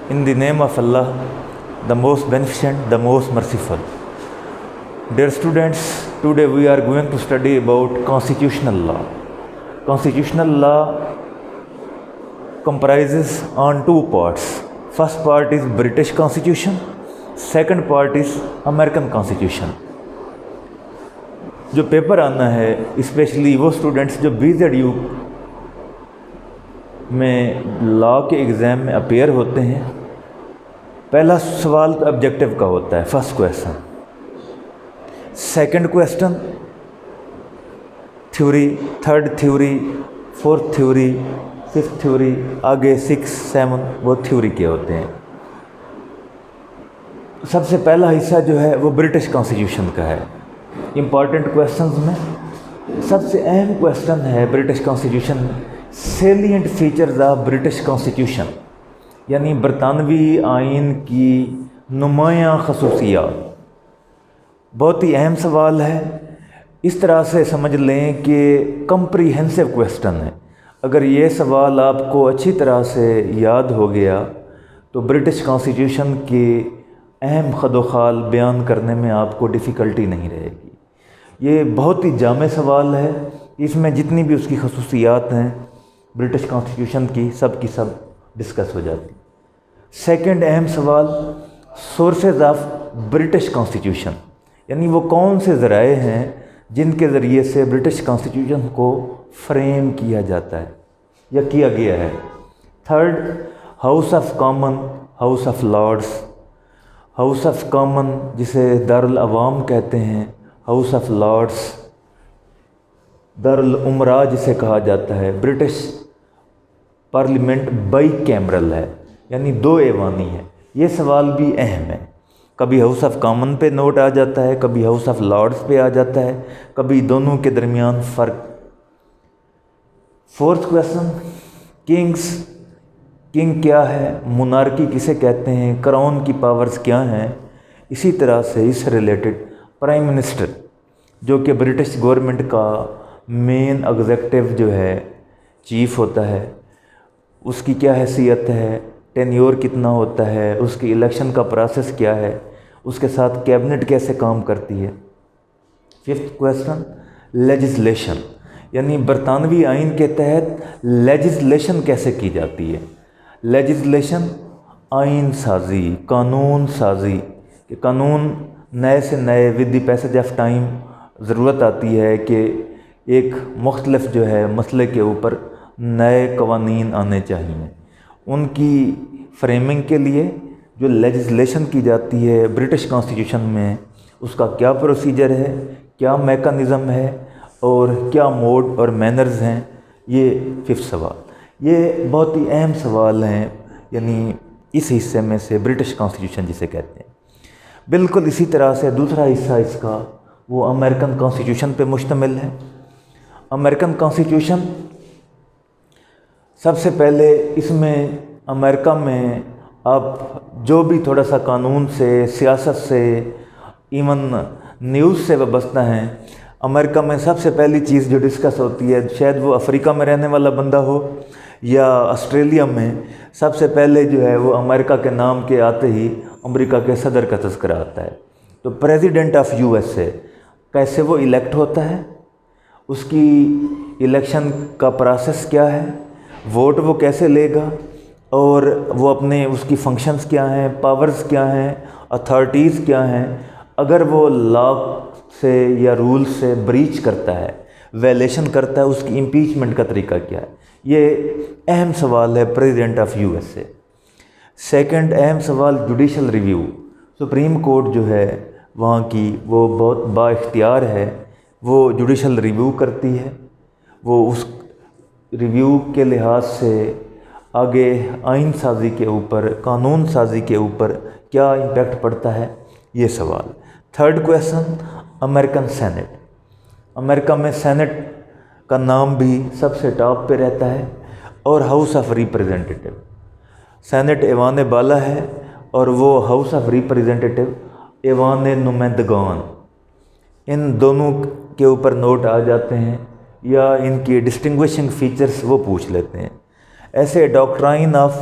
In the name of Allah, the most beneficent, the most merciful. Dear students, today we are going to study about constitutional law. Constitutional law comprises on two parts. First part is British Constitution, second part is American Constitution. جو paper آنا ہے especially وہ students جو BZU میں law کے exam میں appear ہوتے ہیں، پہلا سوال آبجیکٹیو کا ہوتا ہے، first question, second question theory, third theory, fourth theory, fifth theory, آگے 6 7 وہ تھیوری کے ہوتے ہیں۔ سب سے پہلا حصہ جو ہے وہ برٹش کانسٹیٹیوشن کا ہے۔ امپورٹنٹ کویسچنز میں سب سے اہم کویسچن ہے برٹش کانسٹیٹیوشن میں salient features of British constitution, یعنی برطانوی آئین کی نمایاں خصوصیات۔ بہت ہی اہم سوال ہے، اس طرح سے سمجھ لیں کہ کمپریہنسو کویسچن ہے۔ اگر یہ سوال آپ کو اچھی طرح سے یاد ہو گیا تو برٹش کانسٹیٹیوشن کے اہم خد و خال بیان کرنے میں آپ کو ڈیفیکلٹی نہیں رہے گی۔ یہ بہت ہی جامع سوال ہے، اس میں جتنی بھی اس کی خصوصیات ہیں برٹش کانسٹیٹیوشن کی سب ڈسکس ہو جاتی۔ سیکنڈ اہم سوال سورسز آف برٹش کانسٹیٹیوشن، یعنی وہ کون سے ذرائع ہیں جن کے ذریعے سے برٹش کانسٹیٹیوشن کو فریم کیا جاتا ہے یا کیا گیا ہے۔ Third House of Common, House of Lords. House of Common جسے دارالعوام کہتے ہیں، ہاؤس آف لارڈس دارالامراء جسے کہا جاتا ہے۔ برٹش پارلیمنٹ بائی کیمرل ہے، یعنی دو ایوانی ہے۔ یہ سوال بھی اہم ہے، کبھی ہاؤس آف کامن پہ نوٹ آ جاتا ہے، کبھی ہاؤس آف لارڈس پہ آ جاتا ہے، کبھی دونوں کے درمیان فرق۔ فورتھ کویسچن کنگ کیا ہے، مونارکی کسے کہتے ہیں، کراؤن کی پاورز کیا ہیں۔ اسی طرح سے اس سے ریلیٹڈ پرائم منسٹر جو کہ برٹش گورنمنٹ کا مین ایگزیکٹو جو ہے، چیف ہوتا ہے، اس کی کیا حیثیت ہے، ٹینیور کتنا ہوتا ہے، اس کی الیکشن کا پروسیس کیا ہے، اس کے ساتھ کیبنٹ کیسے کام کرتی ہے۔ ففتھ کویسچن لیجسلیشن، یعنی برطانوی آئین کے تحت لیجسلیشن کیسے کی جاتی ہے۔ لیجسلیشن آئین سازی، قانون سازی، کہ قانون نئے سے نئے with the passage of time ضرورت آتی ہے کہ ایک مختلف جو ہے مسئلے کے اوپر نئے قوانین آنے چاہیے۔ ان کی فریمنگ کے لیے جو لیجسلیشن کی جاتی ہے برٹش کانسٹیٹیوشن میں، اس کا کیا پروسیجر ہے، کیا میکانزم ہے اور کیا موڈ اور مینرز ہیں، یہ ففتھ سوال۔ یہ بہت ہی اہم سوال ہیں، یعنی اس حصے میں سے برٹش کانسٹیٹیوشن جسے کہتے ہیں۔ بالکل اسی طرح سے دوسرا حصہ اس کا وہ امریکن کانسٹیٹیوشن پہ مشتمل ہے۔ امریکن کانسٹیٹیوشن سب سے پہلے اس میں امریکہ میں آپ جو بھی تھوڑا سا قانون سے، سیاست سے، ایون نیوز سے وابستہ ہیں، امریکہ میں سب سے پہلی چیز جو ڈسکس ہوتی ہے، شاید وہ افریقہ میں رہنے والا بندہ ہو یا آسٹریلیا میں، سب سے پہلے جو ہے وہ امریکہ کے نام کے آتے ہی امریکہ کے صدر کا تذکرہ آتا ہے۔ تو پریزیڈنٹ آف USA کیسے وہ الیکٹ ہوتا ہے، اس کی الیکشن کا پروسیس کیا ہے، ووٹ وہ کیسے لے گا، اور وہ اپنے اس کی فنکشنز کیا ہیں، پاورز کیا ہیں، اتھارٹیز کیا ہیں۔ اگر وہ لاء سے یا رول سے بریچ کرتا ہے، ویلیشن کرتا ہے، اس کی امپیچمنٹ کا طریقہ کیا ہے۔ یہ اہم سوال ہے پریزیڈنٹ آف USA۔ سیکنڈ اہم سوال جوڈیشل ریویو، سپریم کورٹ جو ہے وہاں کی وہ بہت با اختیار ہے، وہ جوڈیشل ریویو کرتی ہے۔ وہ اس ریویو کے لحاظ سے آگے آئین سازی کے اوپر، قانون سازی کے اوپر کیا امپیکٹ پڑتا ہے، یہ سوال۔ Third question American cent. امریکہ میں سینٹ کا نام بھی سب سے ٹاپ پہ رہتا ہے، اور ہاؤس آف ریپریزنٹیٹیو۔ سینٹ ایوان بالا ہے اور وہ ہاؤس آف ریپریزنٹیٹیو ایوان نمائندگان۔ ان دونوں کے اوپر نوٹ آ جاتے ہیں یا ان کی ڈسٹنگوشنگ فیچرز وہ پوچھ لیتے ہیں۔ ایسے ڈاکٹرائن آف